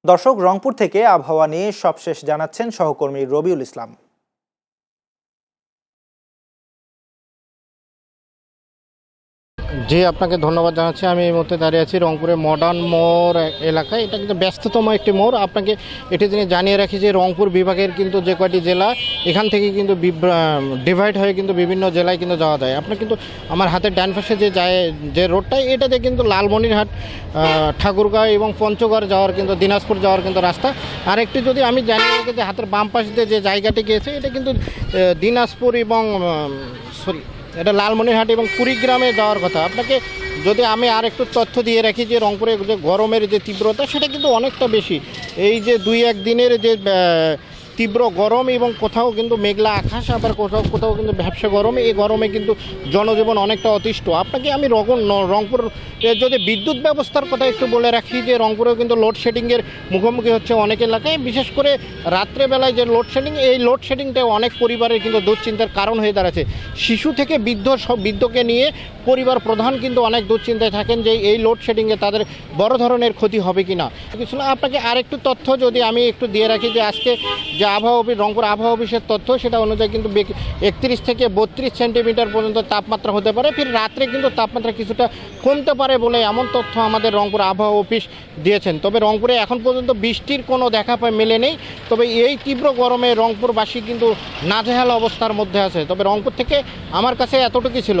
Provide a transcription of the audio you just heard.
দর্শক, রংপুর থেকে আবহাওয়া নিয়ে সবশেষ জানাচ্ছেন সহকর্মী রবিউল ইসলাম। জি, আপনাকে ধন্যবাদ জানাচ্ছি। আমি এই মুহূর্তে দাঁড়িয়ে আছি রংপুরের মডার্ন মোড় এলাকায়। এটা কিন্তু ব্যস্ততম একটি মোড়। আপনাকে এটি তিনি জানিয়ে রাখি যে রংপুর বিভাগের কিন্তু যে কয়টি জেলা, এখান থেকে কিন্তু ডিভাইড হয়ে কিন্তু বিভিন্ন জেলায় কিন্তু যাওয়া যায়। আপনার কিন্তু আমার হাতের ডান পাশে যে রোডটা, এটাতে কিন্তু লালমনিরহাট, ঠাকুরগাঁও এবং পঞ্চগড় যাওয়ার কিন্তু দিনাজপুর যাওয়ার কিন্তু রাস্তা। আর একটি যদি আমি জানিয়ে রাখি যে হাতের বাম পাশে যে জায়গাটি গিয়েছে, এটা কিন্তু দিনাজপুর এবং এটা লালমনিরহাট এবং কুড়িগ্রামে যাওয়ার কথা। আপনাকে যদি আমি আর একটু তথ্য দিয়ে রাখি যে রংপুরে যে গরমের যে তীব্রতা, সেটা কিন্তু অনেকটা বেশি। এই যে 2-1 দিনের যে তীব্র গরম এবং কোথাও কিন্তু মেঘলা আকাশ, আবার কোথাও কিন্তু ভ্যাপসা গরম, এই গরমে কিন্তু জনজীবন অনেকটা অতিষ্ঠ। আপনাকে আমি রংপুর যদি বিদ্যুৎ ব্যবস্থার কথা একটু বলে রাখি যে রংপুরেও কিন্তু লোডশেডিংয়ের মুখোমুখি হচ্ছে অনেক এলাকায়। বিশেষ করে রাত্রেবেলায় যে লোডশেডিং, এই লোডশেডিংটা অনেক পরিবারের কিন্তু দুশ্চিন্তার কারণ হয়ে দাঁড়াচ্ছে। শিশু থেকে বৃদ্ধকে নিয়ে পরিবার প্রধান কিন্তু অনেক দুশ্চিন্তায় থাকেন যে এই লোডশেডিংয়ে তাদের বড় ধরনের ক্ষতি হবে কি না। কিছু না, আপনাকে আরেকটু তথ্য যদি আমি একটু দিয়ে রাখি যে আজকে যে আবহাওয়া অফিস, রংপুর আবহাওয়া অফিসের তথ্য, সেটা অনুযায়ী কিন্তু 31 থেকে 32 সেন্টিমিটার পর্যন্ত তাপমাত্রা হতে পারে। ফির রাত্রে কিন্তু তাপমাত্রা কিছুটা কমতে পারে বলে এমন তথ্য আমাদের রংপুর আবহাওয়া অফিস দিয়েছেন। তবে রংপুরে এখন পর্যন্ত বৃষ্টির কোনো দেখা মেলে নেই। তবে এই তীব্র গরমে রংপুরবাসী কিন্তু নাজেহাল অবস্থার মধ্যে আছে। তবে রংপুর থেকে আমার কাছে এতটুকুই ছিল।